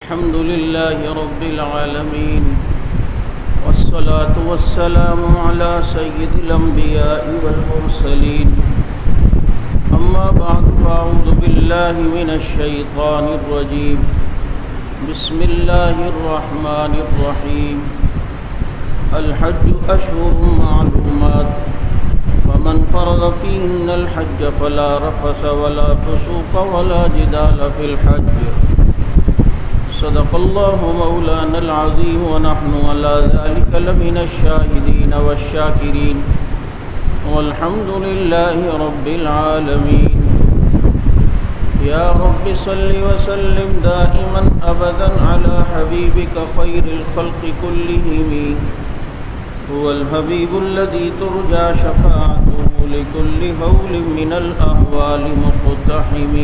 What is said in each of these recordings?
الحمد لله رب العالمين والصلاة والسلام على سيد الأنبياء والمرسلين أما بعد فأعوذ بالله من الشيطان الرجيم بسم الله الرحمن الرحيم الحج أشهر معلومات فمن فرض فيهن الحج فلا رفث ولا فسوق ولا جدال في الحج صدق الله مولانا العظيم ونحن على ذلك لمن الشاهدين والشاكرين والحمد لله رب العالمين يا رب صل وسلم دائما أبدا على حبيبك خير الخلق كلهم هو الحبيب الذي ترجى شفاعته لكل هول من الأهوال مقتحم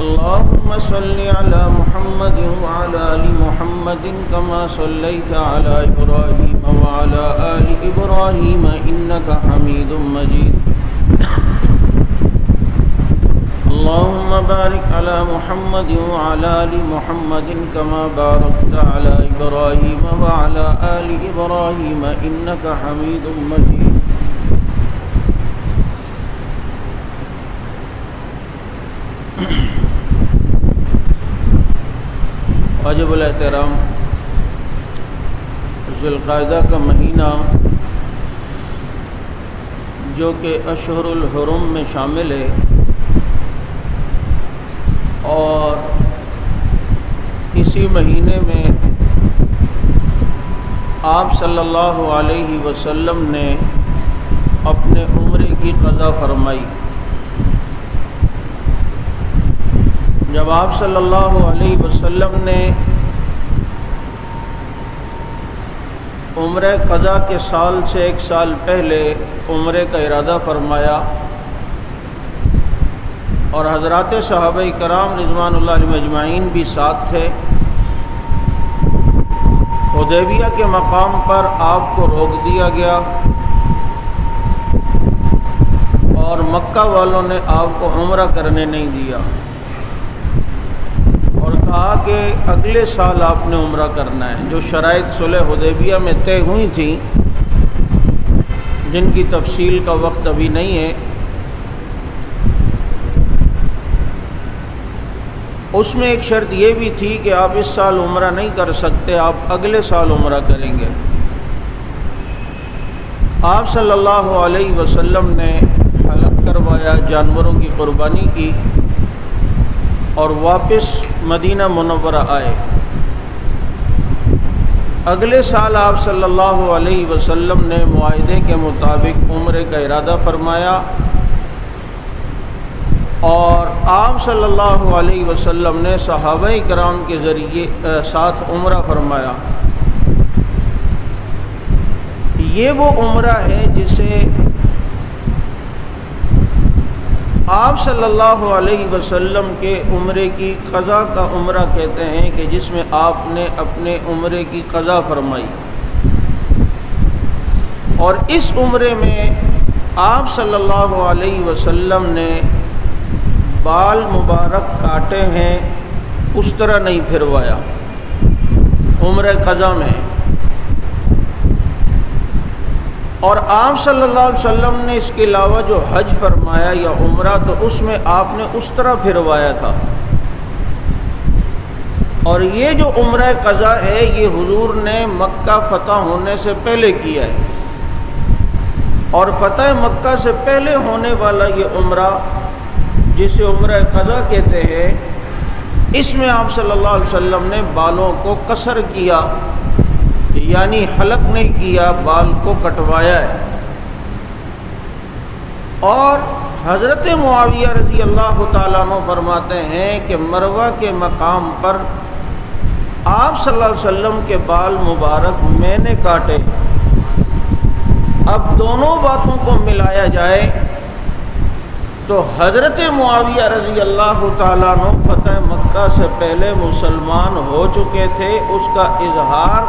اللهم صل على محمد وعلى آل محمد كما صليت على إبراهيم وعلى آل إبراهيم إنك حميد مجيد اللهم بارك على محمد وعلى آل محمد كما باركت على إبراهيم وعلى آل إبراهيم إنك حميد مجيد واجب الاحترام ذی القعدہ کا مہینہ جو کہ اشہر الحرم میں شامل ہے اور اسی مہینے میں آپ صلی اللہ علیہ وسلم نے اپنے عمرے کی قضا فرمائی۔ جب آپ صلی اللہ علیہ وسلم نے عمرہ قضا کے سال سے ایک سال پہلے عمرے کا ارادہ فرمایا اور حضرات صحابہ کرام رضوان اللہ علیہم اجمعین بھی ساتھ تھے، حدیبیہ کے مقام پر آپ کو روک دیا گیا اور مکہ والوں نے آپ کو عمرہ کرنے نہیں دیا اور کہا کہ اگلے سال آپ نے عمرہ کرنا ہے۔ جو شرائط صلح حدیبیہ میں طے ہوئی تھیں جن کی تفصیل کا وقت ابھی نہیں ہے، اس میں ایک شرط یہ بھی تھی کہ آپ اس سال عمرہ نہیں کر سکتے، آپ اگلے سال عمرہ کریں گے۔ آپ صلی اللہ علیہ وسلم نے حلق کروایا، جانوروں کی قربانی کی اور واپس مدینہ منورہ آئے۔ اگلے سال آپ صلی اللہ علیہ وسلم نے معاہدے کے مطابق عمرے کا ارادہ فرمایا اور آپ صلی اللہ علیہ وسلم نے صحابہ کرام کے ذریعے ساتھ عمرہ فرمایا۔ یہ وہ عمرہ ہے جسے آپ صلی اللہ علیہ وسلم کے عمرے کی قضا کا عمرہ کہتے ہیں کہ جس میں آپ نے اپنے عمرے کی قضا فرمائی، اور اس عمرے میں آپ صلی اللہ علیہ وسلم نے بال مبارک کاٹے ہیں، اس طرح نہیں پھروایا عمرہ قضا میں، اور آپ صلی اللہ علیہ وسلم نے اس کے علاوہ جو حج فرمایا یا عمرہ تو اس میں آپ نے اس طرح پھروایا تھا۔ اور یہ جو عمرہ قضا ہے یہ حضور نے مکہ فتح ہونے سے پہلے کیا ہے، اور فتح مکہ سے پہلے ہونے والا یہ عمرہ جسے عمرہ قضا کہتے ہیں، اس میں آپ صلی اللہ علیہ وسلم نے بالوں کو قصر کیا، یعنی حلق نہیں کیا، بال کو کٹوایا ہے۔ اور حضرت معاویہ رضی اللہ تعالیٰ عنہ فرماتے ہیں کہ مروہ کے مقام پر آپ صلی اللہ علیہ وسلم کے بال مبارک میں نے کاٹے۔ اب دونوں باتوں کو ملایا جائے تو حضرت معاویہ رضی اللہ تعالیٰ عنہ فتح مکہ سے پہلے مسلمان ہو چکے تھے، اس کا اظہار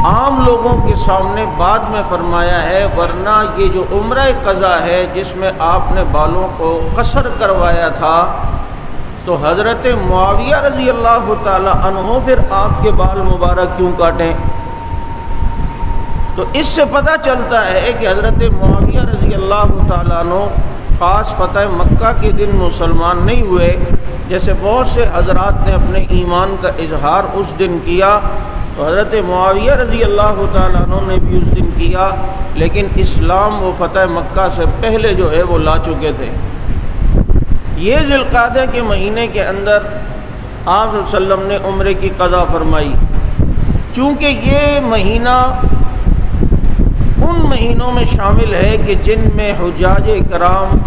عام لوگوں کے سامنے بعد میں فرمایا ہے، ورنہ یہ جو عمرہ قضا ہے جس میں آپ نے بالوں کو قصر کروایا تھا تو حضرت معاویہ رضی اللہ تعالی عنہ پھر آپ کے بال مبارک کیوں کاٹیں؟ تو اس سے پتہ چلتا ہے کہ حضرت معاویہ رضی اللہ تعالیٰ عنہ خاص فتح مکہ کے دن مسلمان نہیں ہوئے، جیسے بہت سے حضرات نے اپنے ایمان کا اظہار اس دن کیا، تو حضرت معاویہ رضی اللہ تعالیٰ عنہ نے بھی اس دن کیا، لیکن اسلام وہ فتح مکہ سے پہلے جو ہے وہ لا چکے تھے۔ یہ ذی القعدہ کے مہینے کے اندر آپ صلی اللہ علیہ وسلم نے عمرے کی قضا فرمائی، چونکہ یہ مہینہ ان مہینوں میں شامل ہے کہ جن میں حجاج کرام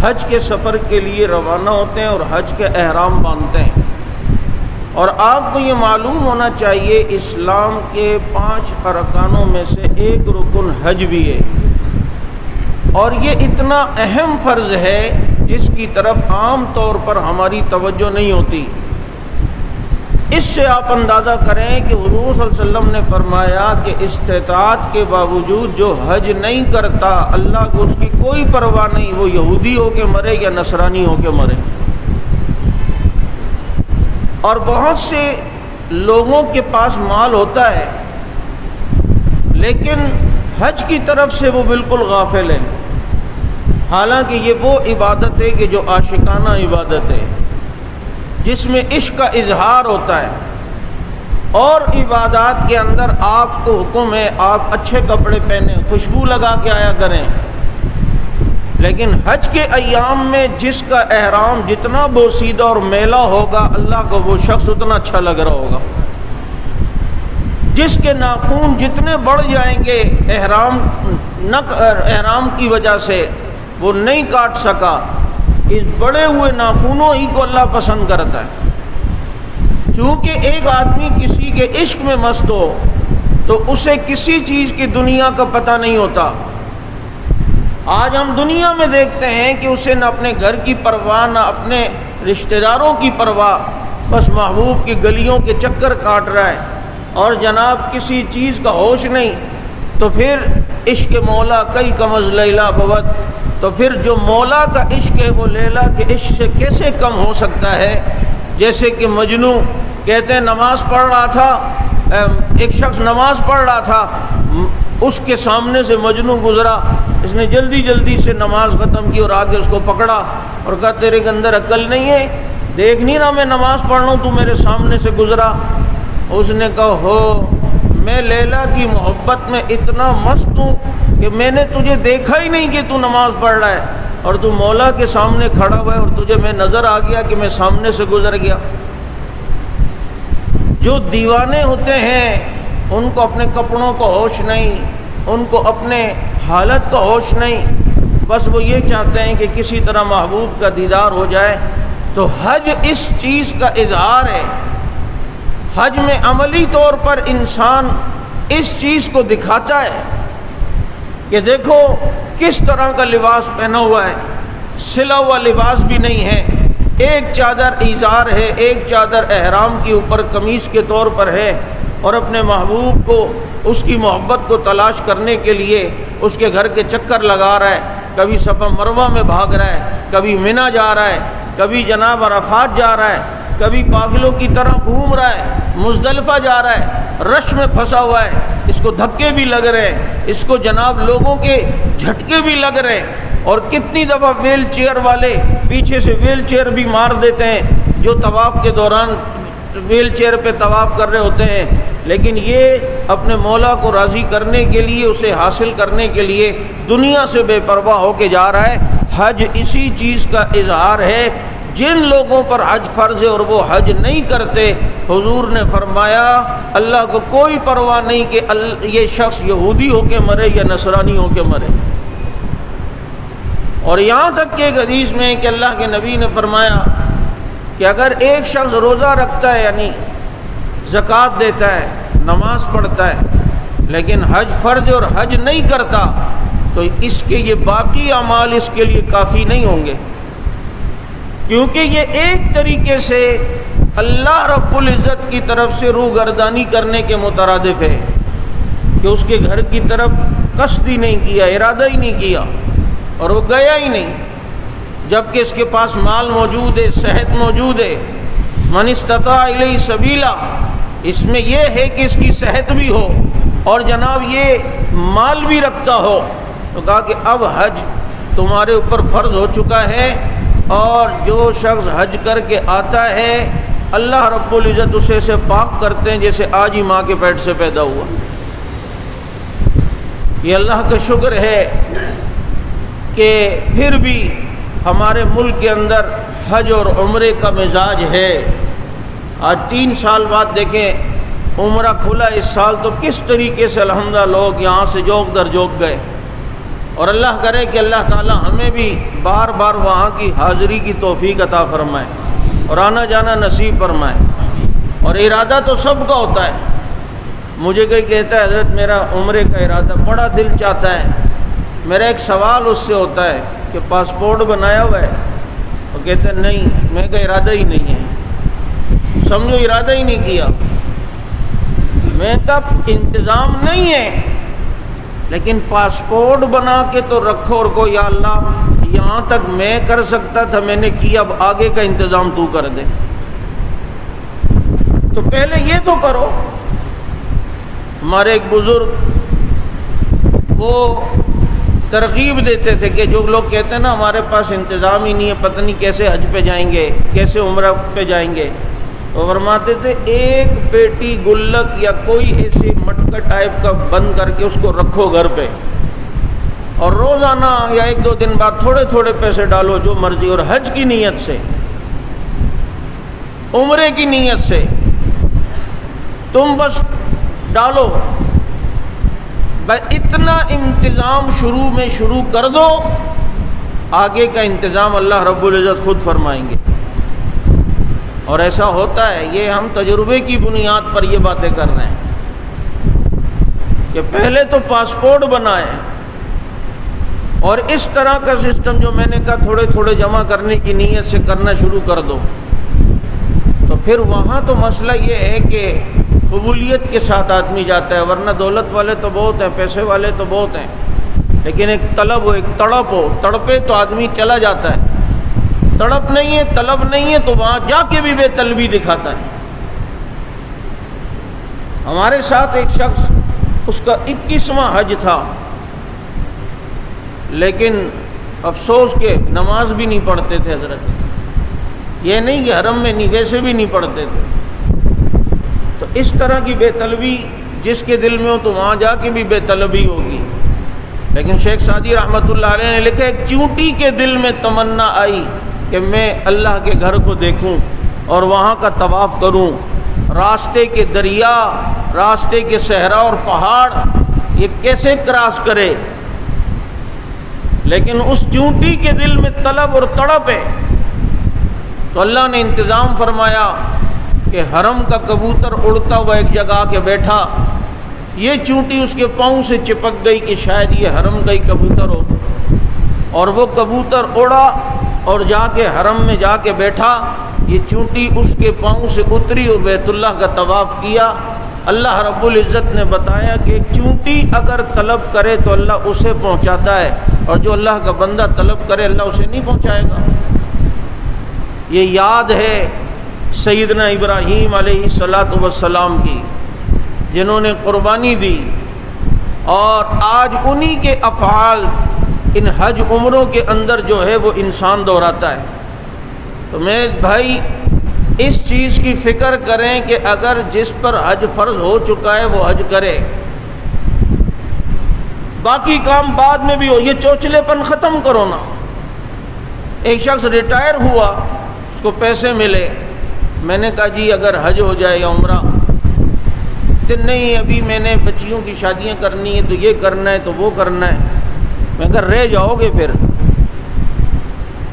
حج کے سفر کے لیے روانہ ہوتے ہیں اور حج کے احرام باندھتے ہیں۔ اور آپ کو یہ معلوم ہونا چاہیے اسلام کے 5 ارکانوں میں سے ایک رکن حج بھی ہے، اور یہ اتنا اہم فرض ہے جس کی طرف عام طور پر ہماری توجہ نہیں ہوتی۔ اس سے آپ اندازہ کریں کہ حضور صلی اللہ علیہ وسلم نے فرمایا کہ استطاعت کے باوجود جو حج نہیں کرتا اللہ کو اس کی کوئی پرواہ نہیں، وہ یہودی ہو کے مرے یا نصرانی ہو کے مرے۔ اور بہت سے لوگوں کے پاس مال ہوتا ہے لیکن حج کی طرف سے وہ بالکل غافل ہے، حالانکہ یہ وہ عبادت ہے کہ جو عاشقانہ عبادت ہے، جس میں عشق کا اظہار ہوتا ہے، اور عبادات کے اندر آپ کو حکم ہے آپ اچھے کپڑے پہنیں، خوشبو لگا کے آیا کریں، لیکن حج کے ایام میں جس کا احرام جتنا بوسیدہ اور میلا ہوگا اللہ کو وہ شخص اتنا اچھا لگ رہا ہوگا، جس کے ناخون جتنے بڑھ جائیں گے احرام کی وجہ سے وہ نہیں کاٹ سکا، اس بڑے ہوئے ناخونوں ہی کو اللہ پسند کرتا ہے۔ چونکہ ایک آدمی کسی کے عشق میں مست ہو تو اسے کسی چیز کی دنیا کا پتہ نہیں ہوتا۔ آج ہم دنیا میں دیکھتے ہیں کہ اسے نہ اپنے گھر کی پرواہ نہ اپنے رشتہ داروں کی پرواہ، بس محبوب کی گلیوں کے چکر کاٹ رہا ہے اور جناب کسی چیز کا ہوش نہیں، تو پھر عشق مولا کئی کمز لیلا بود، تو پھر جو مولا کا عشق ہے وہ لیلا کے عشق سے کیسے کم ہو سکتا ہے؟ جیسے کہ مجنوں کہتے ہیں نماز پڑھ رہا تھا، ایک شخص نماز پڑھ رہا تھا، اس کے سامنے سے مجنوں گزرا، اس نے جلدی جلدی سے نماز ختم کی اور آگے اس کو پکڑا اور کہا تیرے کے اندر عقل نہیں ہے، دیکھ نہیں رہا میں نماز پڑھ رہا ہوں، تو میرے سامنے سے گزرا۔ اس نے کہا ہو میں لیلا کی محبت میں اتنا مست ہوں کہ میں نے تجھے دیکھا ہی نہیں کہ تو نماز پڑھ رہا ہے، اور تو مولا کے سامنے کھڑا ہوا ہے اور تجھے میں نظر آ گیا کہ میں سامنے سے گزر گیا۔ جو دیوانے ہوتے ہیں ان کو اپنے کپڑوں کا ہوش نہیں، ان کو اپنے حالت کا ہوش نہیں، بس وہ یہ چاہتے ہیں کہ کسی طرح محبوب کا دیدار ہو جائے۔ تو حج اس چیز کا اظہار ہے، حج میں عملی طور پر انسان اس چیز کو دکھاتا ہے کہ دیکھو کس طرح کا لباس پہنا ہوا ہے، سلا ہوا لباس بھی نہیں ہے، ایک چادر ایزار ہے، ایک چادر احرام کے اوپر قمیص کے طور پر ہے، اور اپنے محبوب کو اس کی محبت کو تلاش کرنے کے لیے اس کے گھر کے چکر لگا رہا ہے، کبھی صفا مروہ میں بھاگ رہا ہے، کبھی منی جا رہا ہے، کبھی جناب عرفات جا رہا ہے، کبھی پاگلوں کی طرح گھوم رہا ہے، مزدلفہ جا رہا ہے، رش میں پھنسا ہوا ہے، اس کو دھکے بھی لگ رہے ہیں، اس کو جناب لوگوں کے جھٹکے بھی لگ رہے ہیں، اور کتنی دفعہ ویل چیئر والے پیچھے سے ویل چیئر بھی مار دیتے ہیں جو طواف کے دوران ویل چیئر پہ طواف کر رہے ہوتے ہیں، لیکن یہ اپنے مولا کو راضی کرنے کے لیے، اسے حاصل کرنے کے لیے دنیا سے بے پرواہ ہو کے جا رہا ہے۔ حج اسی چیز کا اظہار ہے۔ جن لوگوں پر حج فرض ہے اور وہ حج نہیں کرتے، حضور نے فرمایا اللہ کو کوئی پرواہ نہیں کہ یہ شخص یہودی ہو کے مرے یا نصرانی ہو کے مرے۔ اور یہاں تک کہ ایک حدیث میں کہ اللہ کے نبی نے فرمایا کہ اگر ایک شخص روزہ رکھتا ہے یعنی زکوٰۃ دیتا ہے، نماز پڑھتا ہے، لیکن حج فرض اور حج نہیں کرتا، تو اس کے یہ باقی اعمال اس کے لیے کافی نہیں ہوں گے، کیونکہ یہ ایک طریقے سے اللہ رب العزت کی طرف سے روگردانی کرنے کے مترادف ہے کہ اس کے گھر کی طرف قصد ہی نہیں کیا، ارادہ ہی نہیں کیا، اور وہ گیا ہی نہیں۔ جبکہ اس کے پاس مال موجود ہے، صحت موجود ہے۔ من استطاع الیہ سبیلا، اس میں یہ ہے کہ اس کی صحت بھی ہو اور جناب یہ مال بھی رکھتا ہو۔ تو کہا کہ اب حج تمہارے اوپر فرض ہو چکا ہے، اور جو شخص حج کر کے آتا ہے اللہ رب العزت اسے سے پاک کرتے ہیں جیسے آج ہی ماں کے پیٹ سے پیدا ہوا۔ یہ اللہ کا شکر ہے کہ پھر بھی ہمارے ملک کے اندر حج اور عمرے کا مزاج ہے۔ آج 3 سال بعد دیکھیں عمرہ کھلا اس سال، تو کس طریقے سے الحمدللہ لوگ یہاں سے جوک در جوک گئے، اور اللہ کرے کہ اللہ تعالی ہمیں بھی بار بار وہاں کی حاضری کی توفیق عطا فرمائے اور آنا جانا نصیب فرمائے۔ اور ارادہ تو سب کا ہوتا ہے۔ مجھے کوئی کہتا ہے حضرت میرا عمرے کا ارادہ بڑا دل چاہتا ہے، میرا ایک سوال اس سے ہوتا ہے کہ پاسپورٹ بنایا ہوا ہے؟ وہ کہتے ہیں نہیں، میں کا ارادہ ہی نہیں ہے۔ سمجھو ارادہ ہی نہیں کیا، میں تب انتظام نہیں ہے، لیکن پاسپورٹ بنا کے تو رکھو اور کو یا اللہ یہاں تک میں کر سکتا تھا میں نے کیا، اب آگے کا انتظام تو کر دے۔ تو پہلے یہ تو کرو۔ ہمارے ایک بزرگ وہ ترغیب دیتے تھے کہ جو لوگ کہتے ہیں نا ہمارے پاس انتظام ہی نہیں ہے، پتہ نہیں کیسے حج پہ جائیں گے، کیسے عمرہ پہ جائیں گے، وہ فرماتے تھے ایک پیٹی گلک یا کوئی ایسی مٹکا ٹائپ کا بند کر کے اس کو رکھو گھر پہ، اور روزانہ یا 1-2 دن بعد تھوڑے تھوڑے پیسے ڈالو جو مرضی، اور حج کی نیت سے، عمرے کی نیت سے تم بس ڈالو۔ بس اتنا انتظام شروع میں شروع کر دو، آگے کا انتظام اللہ رب العزت خود فرمائیں گے۔ اور ایسا ہوتا ہے، یہ ہم تجربے کی بنیاد پر یہ باتیں کر رہے ہیں کہ پہلے تو پاسپورٹ بنائیں، اور اس طرح کا سسٹم جو میں نے کہا تھوڑے تھوڑے جمع کرنے کی نیت سے کرنا شروع کر دو، تو پھر وہاں تو مسئلہ یہ ہے کہ قبولیت کے ساتھ آدمی جاتا ہے، ورنہ دولت والے تو بہت ہیں، پیسے والے تو بہت ہیں، لیکن ایک طلب ہو، ایک تڑپ ہو، تڑپے تو آدمی چلا جاتا ہے، تڑپ نہیں ہے، طلب نہیں ہے تو وہاں جا کے بھی بے طلبی دکھاتا ہے۔ ہمارے ساتھ ایک شخص، اس کا 21واں حج تھا، لیکن افسوس کہ نماز بھی نہیں پڑھتے تھے حضرت، یہ نہیں کہ حرم میں نہیں، ویسے بھی نہیں پڑھتے تھے۔ تو اس طرح کی بے طلبی جس کے دل میں ہو تو وہاں جا کے بھی بے طلبی ہوگی۔ لیکن شیخ سعدی رحمۃ اللہ علیہ نے لکھا ایک چونٹی کے دل میں تمنا آئی کہ میں اللہ کے گھر کو دیکھوں اور وہاں کا طواف کروں، راستے کے دریا، راستے کے صحرا اور پہاڑ یہ کیسے کراس کرے، لیکن اس چونٹی کے دل میں طلب اور تڑپ ہے، تو اللہ نے انتظام فرمایا کہ حرم کا کبوتر اڑتا ہوا ایک جگہ آ کے بیٹھا، یہ چونٹی اس کے پاؤں سے چپک گئی کہ شاید یہ حرم کا ہی کبوتر ہو، اور وہ کبوتر اڑا اور جا کے حرم میں جا کے بیٹھا، یہ چونٹی اس کے پاؤں سے اتری اور بیت اللہ کا طواف کیا۔ اللہ رب العزت نے بتایا کہ چونٹی اگر طلب کرے تو اللہ اسے پہنچاتا ہے، اور جو اللہ کا بندہ طلب کرے اللہ اسے نہیں پہنچائے گا۔ یہ یاد ہے سیدنا ابراہیم علیہ الصلاۃ والسلام کی، جنہوں نے قربانی دی، اور آج انہی کے افعال ان حج عمروں کے اندر جو ہے وہ انسان دہراتا ہے۔ تو میں بھائی اس چیز کی فکر کریں کہ اگر جس پر حج فرض ہو چکا ہے وہ حج کرے، باقی کام بعد میں بھی ہو، یہ چوچلے پن ختم کرو نا۔ ایک شخص ریٹائر ہوا، اس کو پیسے ملے، میں نے کہا جی اگر حج ہو جائے یا عمرہ، تو نہیں ابھی میں نے بچیوں کی شادیاں کرنی ہے تو یہ کرنا ہے تو وہ کرنا ہے۔ میں کہا رہ جاؤ گے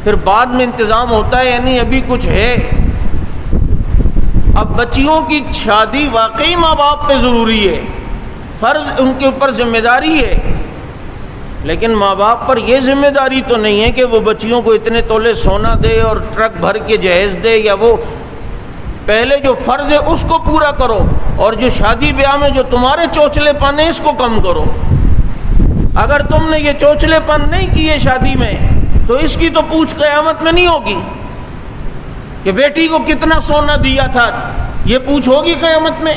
پھر بعد میں انتظام ہوتا ہے، یعنی ابھی کچھ ہے۔ اب بچیوں کی شادی واقعی ماں باپ پہ ضروری ہے، فرض ان کے اوپر ذمہ داری ہے، لیکن ماں باپ پر یہ ذمہ داری تو نہیں ہے کہ وہ بچیوں کو اتنے تولے سونا دے اور ٹرک بھر کے جہیز دے، یا وہ پہلے جو فرض ہے اس کو پورا کرو، اور جو شادی بیاہ میں جو تمہارے چوچلے پن ہیں اس کو کم کرو۔ اگر تم نے یہ چوچلے پن نہیں کیے شادی میں تو اس کی تو پوچھ قیامت میں نہیں ہوگی کہ بیٹی کو کتنا سونا دیا تھا، یہ پوچھ ہوگی قیامت میں؟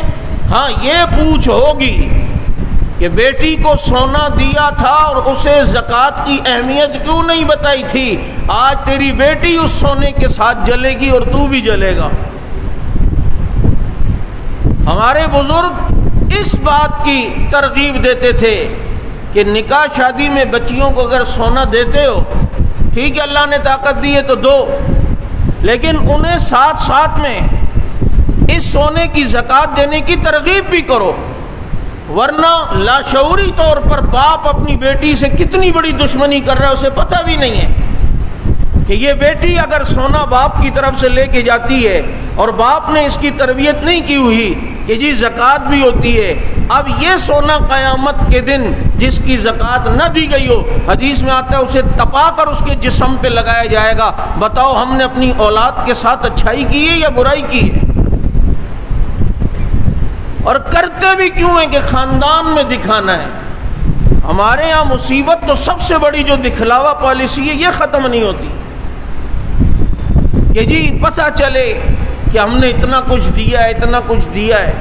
ہاں یہ پوچھ ہوگی کہ بیٹی کو سونا دیا تھا اور اسے زکوٰۃ کی اہمیت کیوں نہیں بتائی تھی، آج تیری بیٹی اس سونے کے ساتھ جلے گی اور تو بھی جلے گا۔ ہمارے بزرگ اس بات کی ترغیب دیتے تھے کہ نکاح شادی میں بچیوں کو اگر سونا دیتے ہو ٹھیک ہے، اللہ نے طاقت دی ہے تو دو، لیکن انہیں ساتھ ساتھ میں اس سونے کی زکوٰۃ دینے کی ترغیب بھی کرو، ورنہ لاشعوری طور پر باپ اپنی بیٹی سے کتنی بڑی دشمنی کر رہا ہے اسے پتہ بھی نہیں ہے کہ یہ بیٹی اگر سونا باپ کی طرف سے لے کے جاتی ہے اور باپ نے اس کی تربیت نہیں کی ہوئی کہ جی زکوٰۃ بھی ہوتی ہے، اب یہ سونا قیامت کے دن جس کی زکوٰۃ نہ دی گئی ہو، حدیث میں آتا ہے اسے تپا کر اس کے جسم پہ لگایا جائے گا۔ بتاؤ ہم نے اپنی اولاد کے ساتھ اچھائی کی ہے یا برائی کی ہے؟ اور کرتے بھی کیوں ہیں کہ خاندان میں دکھانا ہے۔ ہمارے ہاں مصیبت تو سب سے بڑی جو دکھلاوا پالیسی ہے یہ ختم نہیں ہوتی کہ جی پتہ چلے کہ ہم نے اتنا کچھ دیا ہے، اتنا کچھ دیا ہے،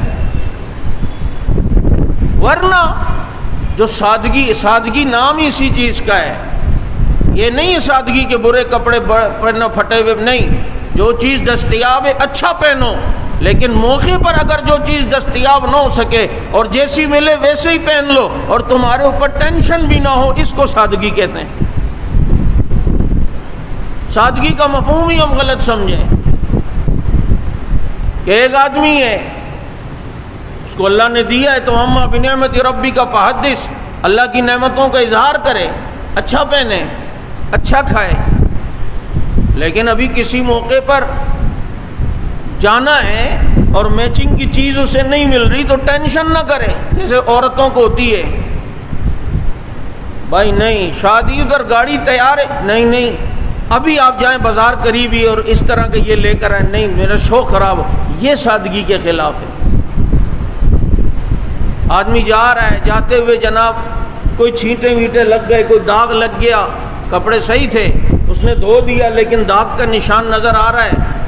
ورنہ جو سادگی نام ہی اسی چیز کا ہے۔ یہ نہیں ہے سادگی کے برے کپڑے پہننا پھٹے ہوئے، نہیں، جو چیز دستیاب ہے اچھا پہنو، لیکن موقع پر اگر جو چیز دستیاب نہ ہو سکے اور جیسی ملے ویسے ہی پہن لو اور تمہارے اوپر ٹینشن بھی نہ ہو، اس کو سادگی کہتے ہیں۔ سادگی کا مفہوم ہی ہم غلط سمجھیں کہ ایک آدمی ہے، اس کو اللہ نے دیا ہے تو اما بنعمت ربی کا فحدث، اللہ کی نعمتوں کا اظہار کرے، اچھا پہنے، اچھا کھائے، لیکن ابھی کسی موقع پر جانا ہے اور میچنگ کی چیز اسے نہیں مل رہی تو ٹینشن نہ کرے جیسے عورتوں کو ہوتی ہے، بھائی نہیں شادی ادھر گاڑی تیار ہے، نہیں ابھی آپ جائیں بازار قریب ہی اور اس طرح کے یہ لے کر آئیں، نہیں میرا شوق خراب ہو، یہ سادگی کے خلاف ہے۔ آدمی جا رہا ہے، جاتے ہوئے جناب کوئی چھینٹے ویٹے لگ گئے، کوئی داغ لگ گیا، کپڑے صحیح تھے اس نے دھو دیا لیکن داغ کا نشان نظر آ رہا ہے،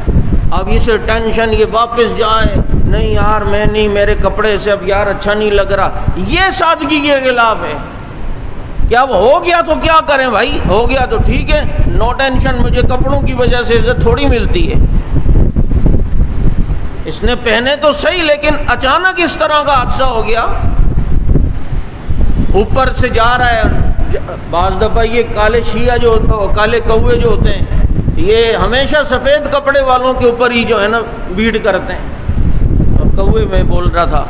اب اسے ٹینشن، یہ واپس جائے، نہیں یار میں نہیں، میرے کپڑے سے اب یار اچھا نہیں لگ رہا، یہ سادگی کے خلاف ہے۔ کیا وہ ہو گیا تو کیا کریں بھائی، ہو گیا تو ٹھیک ہے، نو ٹینشن، مجھے کپڑوں کی وجہ سے عزت تھوڑی ملتی ہے۔ اس نے پہنے تو صحیح لیکن اچانک اس طرح کا حادثہ ہو گیا، اوپر سے جا رہا ہے، بعض دفعہ یہ کالے شیعہ جو کالے کوے جو ہوتے ہیں یہ ہمیشہ سفید کپڑے والوں کے اوپر ہی جو ہے نا بیٹ کرتے ہیں، اب کوے میں بول رہا تھا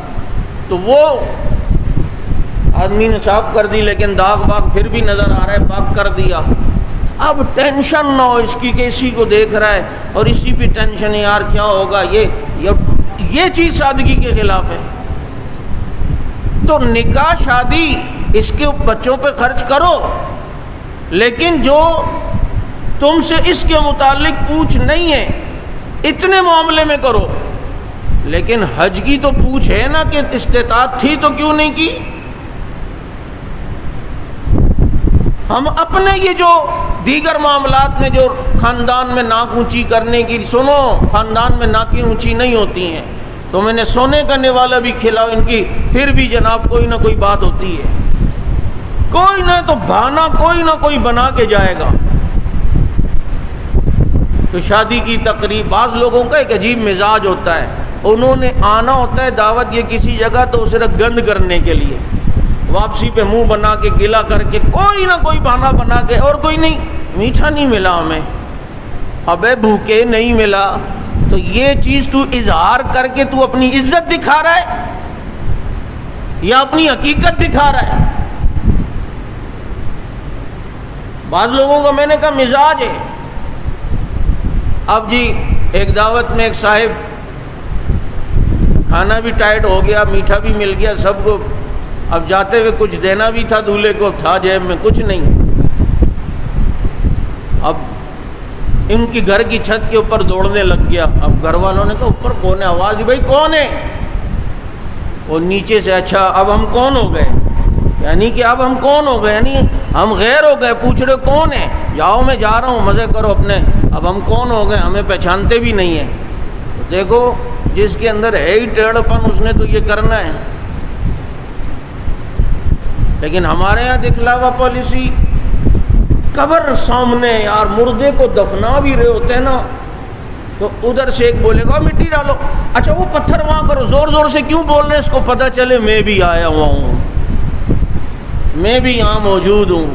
تو وہ آدمی نے صاف کر دی لیکن داغ باغ پھر بھی نظر آ رہا ہے، پاک کر دیا۔ اب ٹینشن نہ ہو اس کی کہ اسی کو دیکھ رہا ہے اور اسی پہ ٹینشن ہے یار کیا ہوگا، یہ چیز سادگی کے خلاف ہے۔ تو نکاح شادی اس کے بچوں پہ خرچ کرو، لیکن جو تم سے اس کے متعلق پوچھ نہیں ہے اتنے معاملے میں کرو، لیکن حج کی تو پوچھ ہے نا کہ استطاعت تھی تو کیوں نہیں کی۔ ہم اپنے یہ جو دیگر معاملات میں جو خاندان میں ناک اونچی کرنے کی، سنو خاندان میں ناکیں اونچی نہیں ہوتی ہیں، تو میں نے سونے کا نوالا بھی کھلاؤ ان کی، پھر بھی جناب کوئی نہ کوئی بات ہوتی ہے، کوئی نہ تو بہانہ کوئی نہ کوئی بنا کے جائے گا۔ تو شادی کی تقریب، بعض لوگوں کا ایک عجیب مزاج ہوتا ہے، انہوں نے آنا ہوتا ہے دعوت یہ کسی جگہ تو صرف گند کرنے کے لیے، واپسی پہ منہ بنا کے گلا کر کے کوئی نہ کوئی بہانہ بنا کے، اور کوئی نہیں میٹھا نہیں ملا ہمیں، ابے بھوکے نہیں ملا، تو یہ چیز تو اظہار کر کے تو اپنی عزت دکھا رہا ہے یا اپنی حقیقت دکھا رہا ہے؟ بعض لوگوں کا میں نے کہا مزاج ہے، اب جی ایک دعوت میں ایک صاحب، کھانا بھی ٹائٹ ہو گیا، میٹھا بھی مل گیا سب کو، اب جاتے ہوئے کچھ دینا بھی تھا، دولہے کو تھا جیب میں کچھ نہیں، اب ان کی گھر کی چھت کے اوپر دوڑنے لگ گیا، اب گھر والوں نے کہا اوپر کون ہے، آواز بھائی کون ہے، وہ نیچے سے اچھا اب ہم کون ہو گئے، یعنی کہ اب ہم کون ہو گئے، یعنی ہم غیر ہو گئے، پوچھ رہے کون ہیں، جاؤ میں جا رہا ہوں مزے کرو اپنے، اب ہم کون ہو گئے، ہمیں پہچانتے بھی نہیں ہیں۔ دیکھو جس کے اندر ہے ہی ٹیڑھ پن اس نے تو یہ کرنا ہے، لیکن ہمارے یہاں دکھلاوا پالیسی، قبر سامنے یار مردے کو دفنا بھی رہے ہوتے ہیں نا تو ادھر سے ایک بولے گا مٹی ڈالو، اچھا وہ پتھر وہاں کرو، زور زور سے کیوں بول رہے ہیں، اس کو پتہ چلے میں بھی آیا ہوا ہوں، میں بھی یہاں موجود ہوں۔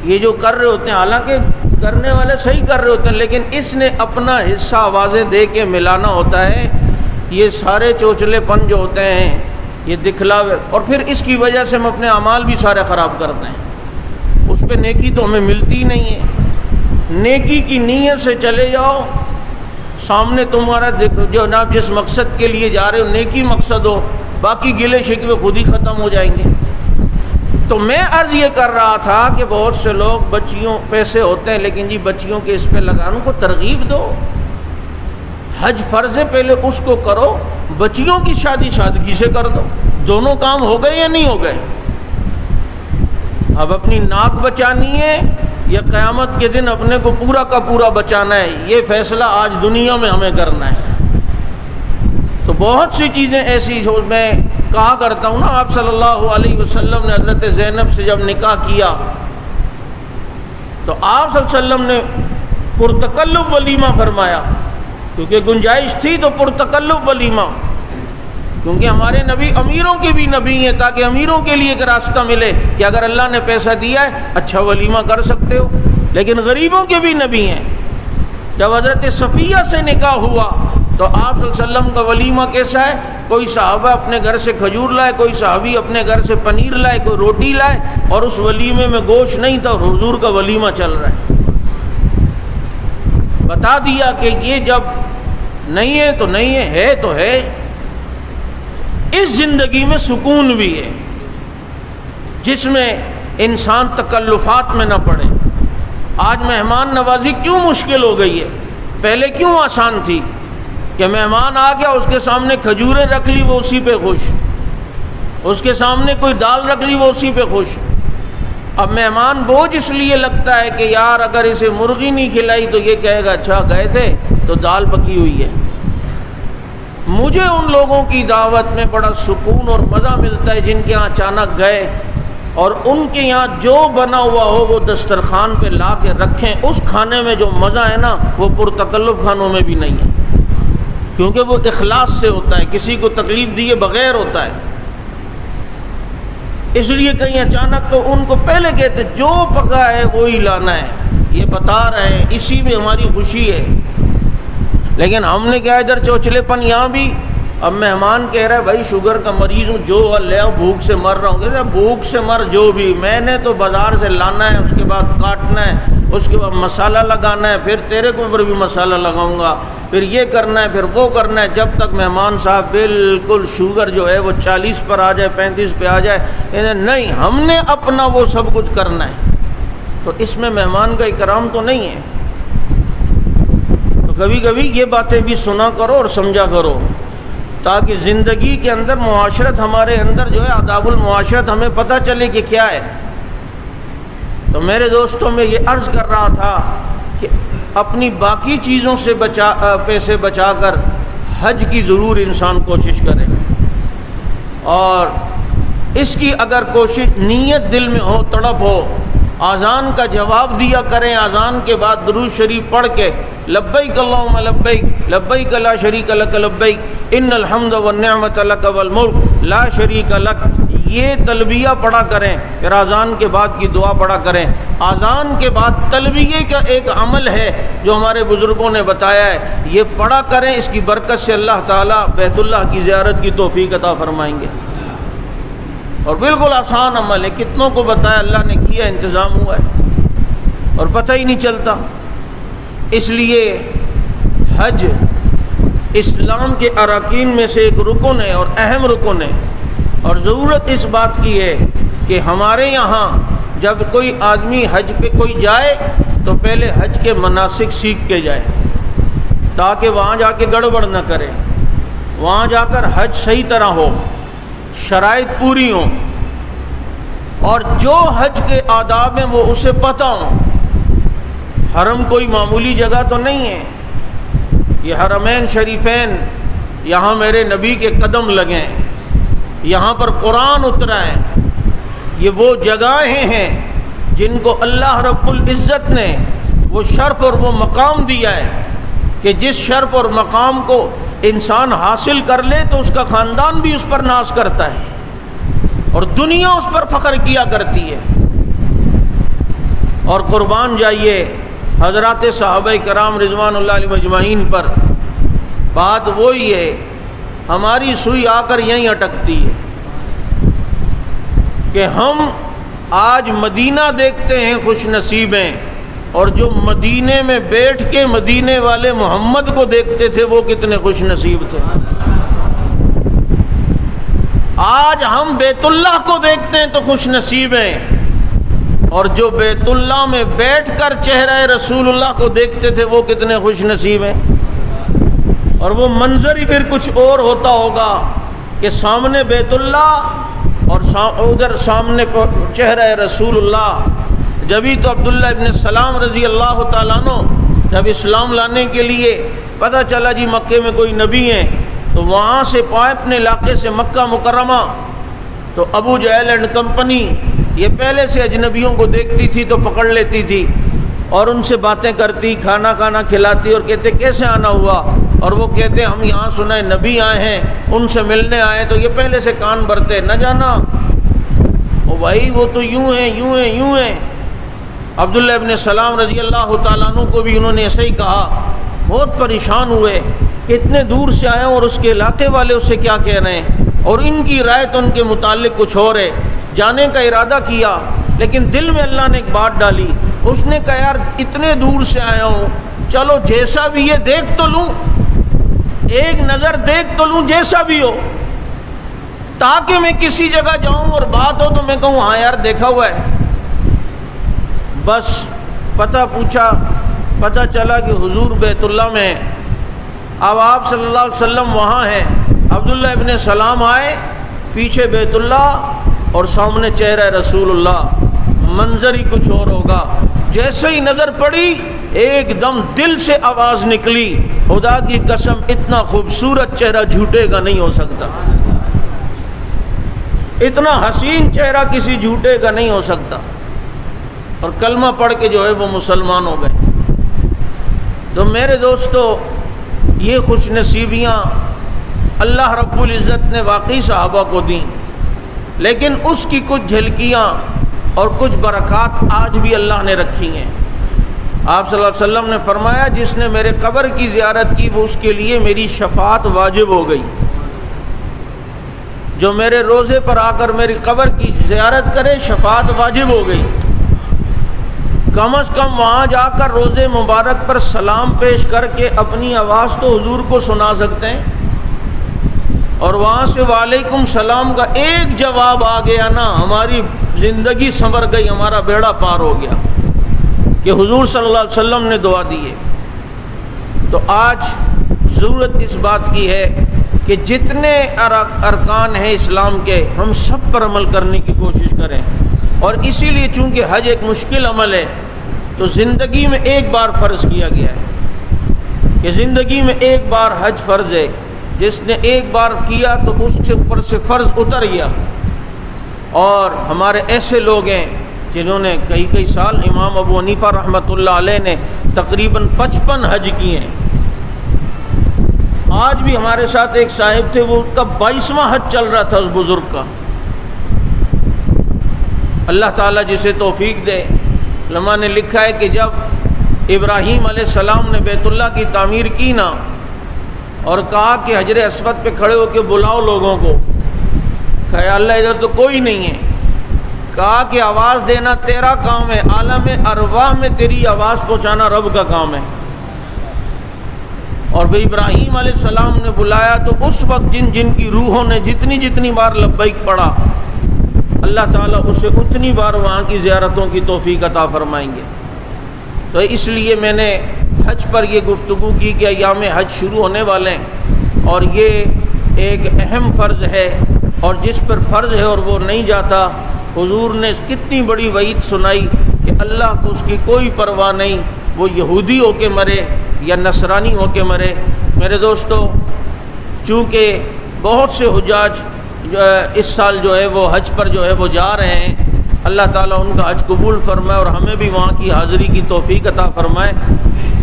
یہ جو کر رہے ہوتے ہیں، حالانکہ کرنے والے صحیح کر رہے ہوتے ہیں، لیکن اس نے اپنا حصہ آوازیں دے کے ملانا ہوتا ہے۔ یہ سارے چوچلے پن جو ہوتے ہیں یہ دکھلاوے، اور پھر اس کی وجہ سے ہم اپنے اعمال بھی سارے خراب کرتے ہیں، اس پہ نیکی تو ہمیں ملتی نہیں ہے۔ نیکی کی نیت سے چلے جاؤ، سامنے تمہارا جو جناب جس مقصد کے لیے جا رہے ہو نیکی مقصد ہو، باقی گلے شکوے خود ہی ختم ہو جائیں گے۔ تو میں عرض یہ کر رہا تھا کہ بہت سے لوگ بچیوں پیسے ہوتے ہیں لیکن جی بچیوں کے اس پہ لگانے کو ترغیب دو، حج فرض ہے پہلے اس کو کرو، بچیوں کی شادی سادگی سے کر دو، دونوں کام ہو گئے یا نہیں ہو گئے؟ اب اپنی ناک بچانی ہے یا قیامت کے دن اپنے کو پورا کا پورا بچانا ہے، یہ فیصلہ آج دنیا میں ہمیں کرنا ہے۔ تو بہت سی چیزیں ایسی جو میں کہا کرتا ہوں نا، آپ صلی اللہ علیہ وسلم نے حضرت زینب سے جب نکاح کیا تو آپ صلی اللہ علیہ وسلم نے پرتکلف ولیمہ فرمایا، کیونکہ گنجائش تھی تو پرتکلف ولیمہ، کیونکہ ہمارے نبی امیروں کے بھی نبی ہیں، تاکہ امیروں کے لیے ایک راستہ ملے کہ اگر اللہ نے پیسہ دیا ہے اچھا ولیمہ کر سکتے ہو، لیکن غریبوں کے بھی نبی ہیں۔ جب حضرت صفیہ سے نکاح ہوا تو آپ صلی اللہ علیہ وسلم کا ولیمہ کیسا ہے؟ کوئی صحابہ اپنے گھر سے کھجور لائے، کوئی صحابی اپنے گھر سے پنیر لائے، کوئی روٹی لائے، اور اس ولیمے میں گوشت نہیں تھا اور حضور کا ولیمہ چل رہا ہے۔ بتا دیا کہ یہ جب نہیں ہے تو نہیں ہے تو ہے۔ اس زندگی میں سکون بھی ہے جس میں انسان تکلفات میں نہ پڑے۔ آج مہمان نوازی کیوں مشکل ہو گئی ہے؟ پہلے کیوں آسان تھی کہ مہمان آ گیا، اس کے سامنے کھجوریں رکھ لی وہ اسی پہ خوش، اس کے سامنے کوئی دال رکھ لی وہ اسی پہ خوش۔ اب مہمان بوجھ اس لیے لگتا ہے کہ یار اگر اسے مرغی نہیں کھلائی تو یہ کہے گا اچھا گئے تھے تو دال پکی ہوئی ہے۔ مجھے ان لوگوں کی دعوت میں بڑا سکون اور مزہ ملتا ہے جن کے یہاں اچانک گئے اور ان کے یہاں جو بنا ہوا ہو وہ دسترخوان پہ لا کے رکھیں، اس کھانے میں جو مزہ ہے نا وہ پرتکلف کھانوں میں بھی نہیں ہے، کیونکہ وہ اخلاص سے ہوتا ہے، کسی کو تکلیف دیے بغیر ہوتا ہے۔ اس لیے کہیں اچانک تو ان کو پہلے کہتے جو پکا ہے وہی لانا ہے، یہ بتا رہے ہیں، اسی میں ہماری خوشی ہے۔ لیکن ہم نے کیا ادھر چوچلے پن یہاں بھی۔ اب مہمان کہہ رہا ہے بھائی شوگر کا مریض ہوں، جو لے آؤ، بھوک سے مر رہا ہوں، کہتے ہیں بھوک سے مر جو بھی، میں نے تو بازار سے لانا ہے، اس کے بعد کاٹنا ہے، اس کے بعد مسالہ لگانا ہے، پھر تیرے کو اوپر بھی مسالہ لگاؤں گا، پھر یہ کرنا ہے، پھر وہ کرنا ہے، جب تک مہمان صاحب بالکل شوگر جو ہے وہ 40 پر آ جائے، 35 پہ آ جائے، کہتے ہیں نہیں ہم نے اپنا وہ سب کچھ کرنا ہے۔ تو اس میں مہمان کا اکرام تو نہیں ہے۔ تو کبھی کبھی یہ باتیں بھی سنا کرو اور سمجھا کرو، تاکہ زندگی کے اندر معاشرت ہمارے اندر جو ہے آداب المعاشرت ہمیں پتہ چلے کہ کیا ہے۔ تو میرے دوستوں میں یہ عرض کر رہا تھا کہ اپنی باقی چیزوں سے پیسے بچا کر حج کی ضرور انسان کوشش کرے، اور اس کی اگر کوشش نیت دل میں ہو، تڑپ ہو، اذان کا جواب دیا کریں، اذان کے بعد درود شریف پڑھ کے لبیک اللہم لبیک لبیک لا شریک لک لبیک ان الحمد والنعمت لک والملک لا شریک لک، یہ تلبیہ پڑھا کریں، پھر اذان کے بعد کی دعا پڑھا کریں۔ اذان کے بعد تلبیہ کا ایک عمل ہے جو ہمارے بزرگوں نے بتایا ہے، یہ پڑھا کریں، اس کی برکت سے اللہ تعالیٰ بیت اللہ کی زیارت کی توفیق عطا فرمائیں گے۔ اور بالکل آسان عمل ہے، کتنوں کو بتایا، اللہ نے کیا، انتظام ہوا ہے اور پتہ ہی نہیں چلتا۔ اس لیے حج اسلام کے اراکین میں سے ایک رکن ہے اور اہم رکن ہے، اور ضرورت اس بات کی ہے کہ ہمارے یہاں جب کوئی آدمی حج پہ کوئی جائے تو پہلے حج کے مناسک سیکھ کے جائے، تاکہ وہاں جا کے گڑبڑ نہ کرے، وہاں جا کر حج صحیح طرح ہو، شرائط پوری ہوں، اور جو حج کے آداب ہیں وہ اسے پتہ ہوں۔ حرم کوئی معمولی جگہ تو نہیں ہے، یہ حرمین شریفین، یہاں میرے نبی کے قدم لگیں، یہاں پر قرآن اترا ہے، یہ وہ جگہیں ہیں جن کو اللہ رب العزت نے وہ شرف اور وہ مقام دیا ہے کہ جس شرف اور مقام کو انسان حاصل کر لے تو اس کا خاندان بھی اس پر ناز کرتا ہے اور دنیا اس پر فخر کیا کرتی ہے۔ اور قربان جائیے حضرات صحابہ کرام رضوان اللہ علیہ مجمعین پر، بات وہی ہے، ہماری سوئی آ کر یہیں اٹکتی ہے کہ ہم آج مدینہ دیکھتے ہیں خوش نصیب ہیں، اور جو مدینے میں بیٹھ کے مدینے والے محمد کو دیکھتے تھے وہ کتنے خوش نصیب تھے۔ آج ہم بیت اللہ کو دیکھتے ہیں تو خوش نصیب ہیں، اور جو بیت اللہ میں بیٹھ کر چہرہ رسول اللہ کو دیکھتے تھے وہ کتنے خوش نصیب ہیں۔ اور وہ منظر ہی پھر کچھ اور ہوتا ہوگا کہ سامنے بیت اللہ اور ادھر سامنے چہرہ رسول اللہ۔ جبھی تو عبداللہ ابن سلام رضی اللہ تعالیٰ عنہ جب اسلام لانے کے لیے پتہ چلا جی مکے میں کوئی نبی ہیں، تو وہاں سے پائے اپنے علاقے سے مکہ مکرمہ، تو ابو جہل اینڈ کمپنی یہ پہلے سے اجنبیوں کو دیکھتی تھی تو پکڑ لیتی تھی اور ان سے باتیں کرتی، کھانا کھلاتی، اور کہتے کیسے آنا ہوا، اور وہ کہتے ہم یہاں سنا نبی آئے ہیں ان سے ملنے آئے، تو یہ پہلے سے کان بھرتے نہ جانا او بھائی وہ تو یوں ہیں۔ عبداللہ ابن سلام رضی اللہ تعالیٰ عنہ کو بھی انہوں نے ایسے ہی کہا، بہت پریشان ہوئے کہ اتنے دور سے آئے اور اس کے علاقے والے اسے کیا کہہ رہے ہیں، اور ان کی رائے تو ان کے متعلق کچھ اور ہے۔ جانے کا ارادہ کیا لیکن دل میں اللہ نے ایک بات ڈالی، اس نے کہا یار اتنے دور سے آیا ہوں، چلو جیسا بھی یہ دیکھ تو لوں، ایک نظر دیکھ تو لوں جیسا بھی ہو، تاکہ میں کسی جگہ جاؤں اور بات ہو تو میں کہوں ہاں یار دیکھا ہوا ہے۔ بس پتہ پوچھا، پتہ چلا کہ حضور بیت اللہ میں ہیں۔ اب آپ صلی اللہ علیہ وسلم وہاں ہیں، عبداللہ ابن سلام آئے، پیچھے بیت اللہ اور سامنے چہرہ رسول اللہ، منظر ہی کچھ اور ہوگا۔ جیسے ہی نظر پڑی ایک دم دل سے آواز نکلی، خدا کی قسم اتنا خوبصورت چہرہ جھوٹے کا نہیں ہو سکتا، اتنا حسین چہرہ کسی جھوٹے کا نہیں ہو سکتا، اور کلمہ پڑھ کے جو ہے وہ مسلمان ہو گئے۔ تو میرے دوستو یہ خوش نصیبیاں اللہ رب العزت نے واقعی صحابہ کو دیں، لیکن اس کی کچھ جھلکیاں اور کچھ برکات آج بھی اللہ نے رکھی ہیں۔ آپ صلی اللہ علیہ وسلم نے فرمایا جس نے میرے قبر کی زیارت کی وہ اس کے لیے میری شفاعت واجب ہو گئی، جو میرے روضے پر آ کر میری قبر کی زیارت کرے شفاعت واجب ہو گئی۔ کم از کم وہاں جا کر روضے مبارک پر سلام پیش کر کے اپنی آواز تو حضور کو سنا سکتے ہیں، اور وہاں سے وعلیکم السلام کا ایک جواب آ گیا نا، ہماری زندگی سنور گئی، ہمارا بیڑا پار ہو گیا کہ حضور صلی اللہ علیہ وسلم نے دعا دی ہے۔ تو آج ضرورت اس بات کی ہے کہ جتنے ارکان ہیں اسلام کے ہم سب پر عمل کرنے کی کوشش کریں، اور اسی لیے چونکہ حج ایک مشکل عمل ہے تو زندگی میں ایک بار فرض کیا گیا ہے کہ زندگی میں ایک بار حج فرض ہے، جس نے ایک بار کیا تو اس کے اوپر سے فرض اتر گیا۔ اور ہمارے ایسے لوگ ہیں جنہوں نے کئی سال، امام ابو حنیفہ رحمۃ اللہ علیہ نے تقریباً 55 حج کیے ہیں۔ آج بھی ہمارے ساتھ ایک صاحب تھے، وہ کا 22واں حج چل رہا تھا اس بزرگ کا۔ اللہ تعالیٰ جسے توفیق دے، علماء نے لکھا ہے کہ جب ابراہیم علیہ السلام نے بیت اللہ کی تعمیر کی نا، اور کہا کہ حجر اسود پہ کھڑے ہو کے بلاؤ لوگوں کو، کہا اللہ ادھر تو کوئی نہیں ہے، کہا کہ آواز دینا تیرا کام ہے، عالم ارواح میں تیری آواز پہنچانا رب کا کام ہے۔ اور بھئی ابراہیم علیہ السلام نے بلایا تو اس وقت جن کی روحوں نے جتنی بار لبیک پڑھا، اللہ تعالیٰ اسے اتنی بار وہاں کی زیارتوں کی توفیق عطا فرمائیں گے۔ تو اس لیے میں نے حج پر یہ گفتگو کی کہ ایام حج شروع ہونے والے ہیں، اور یہ ایک اہم فرض ہے، اور جس پر فرض ہے اور وہ نہیں جاتا حضور نے کتنی بڑی وعید سنائی کہ اللہ کو اس کی کوئی پرواہ نہیں، وہ یہودی ہو کے مرے یا نصرانی ہو کے مرے۔ میرے دوستو، چونکہ بہت سے حجاج اس سال جو ہے وہ حج پر جو ہے وہ جا رہے ہیں، اللہ تعالیٰ ان کا حج قبول فرمائے اور ہمیں بھی وہاں کی حاضری کی توفیق عطا فرمائے۔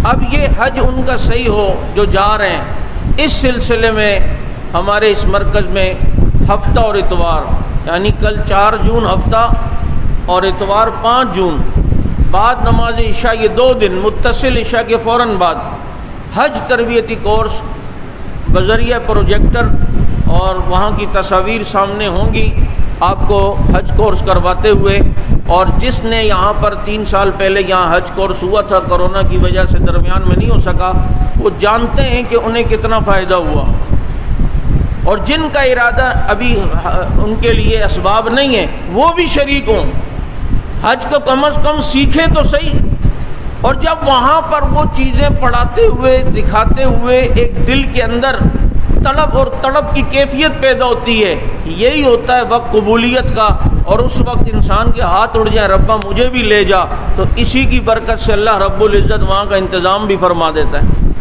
اب یہ حج ان کا صحیح ہو جو جا رہے ہیں، اس سلسلے میں ہمارے اس مرکز میں ہفتہ اور اتوار، یعنی کل 4 جون ہفتہ اور اتوار 5 جون، بعد نماز عشاء، یہ 2 دن متصل عشاء کے فوراً بعد حج تربیتی کورس بذریعہ پروجیکٹر اور وہاں کی تصاویر سامنے ہوں گی آپ کو حج کورس کرواتے ہوئے۔ اور جس نے یہاں پر 3 سال پہلے یہاں حج کورس ہوا تھا، کرونا کی وجہ سے درمیان میں نہیں ہو سکا، وہ جانتے ہیں کہ انہیں کتنا فائدہ ہوا، اور جن کا ارادہ ابھی ان کے لیے اسباب نہیں ہے وہ بھی شریک ہوں، حج کو کم از کم سیکھیں تو صحیح۔ اور جب وہاں پر وہ چیزیں پڑھاتے ہوئے دکھاتے ہوئے ایک دل کے اندر طلب اور تڑپ کی کیفیت پیدا ہوتی ہے، یہی ہوتا ہے وقت قبولیت کا، اور اس وقت انسان کے ہاتھ اڑ جائے، ربا مجھے بھی لے جا، تو اسی کی برکت سے اللہ رب العزت وہاں کا انتظام بھی فرما دیتا ہے۔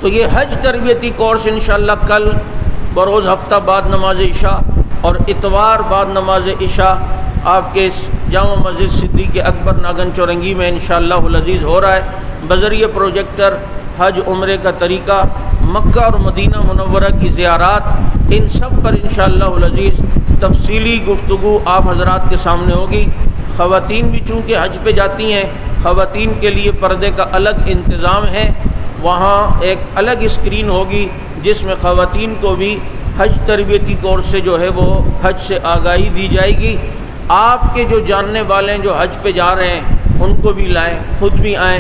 تو یہ حج تربیتی کورس انشاءاللہ کل بروز ہفتہ بعد نماز عشاء اور اتوار بعد نماز عشاء آپ کے اس جامع مسجد صدیق اکبر ناگن چورنگی میں انشاءاللہ العزیز ہو رہا ہے۔ بذریعہ پروجیکٹر حج عمرے کا طریقہ، مکہ اور مدینہ منورہ کی زیارات، ان سب پر انشاءاللہ العزیز تفصیلی گفتگو آپ حضرات کے سامنے ہوگی۔ خواتین بھی چونکہ حج پہ جاتی ہیں، خواتین کے لیے پردے کا الگ انتظام ہے، وہاں ایک الگ اسکرین ہوگی جس میں خواتین کو بھی حج تربیتی کورس سے جو ہے وہ حج سے آگاہی دی جائے گی۔ آپ کے جو جاننے والے ہیں جو حج پہ جا رہے ہیں ان کو بھی لائیں، خود بھی آئیں۔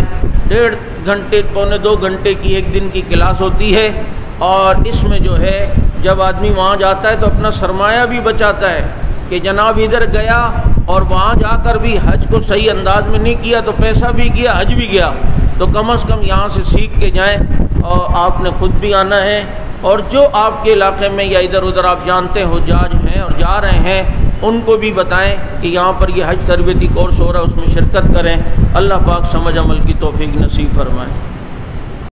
1.5 گھنٹے پونے 2 گھنٹے کی ایک دن کی کلاس ہوتی ہے، اور اس میں جو ہے جب آدمی وہاں جاتا ہے تو اپنا سرمایہ بھی بچاتا ہے کہ جناب ادھر گیا اور وہاں جا کر بھی حج کو صحیح انداز میں نہیں کیا تو پیسہ بھی گیا، حج بھی گیا۔ تو کم از کم یہاں سے سیکھ کے جائیں، اور آپ نے خود بھی آنا ہے، اور جو آپ کے علاقے میں یا ادھر ادھر آپ جانتے ہیں حجاج ہیں اور جا رہے ہیں ان کو بھی بتائیں کہ یہاں پر یہ حج تربیتی کورس ہو رہا ہے، اس میں شرکت کریں۔ اللہ پاک سمجھ عمل کی توفیق نصیب فرمائے۔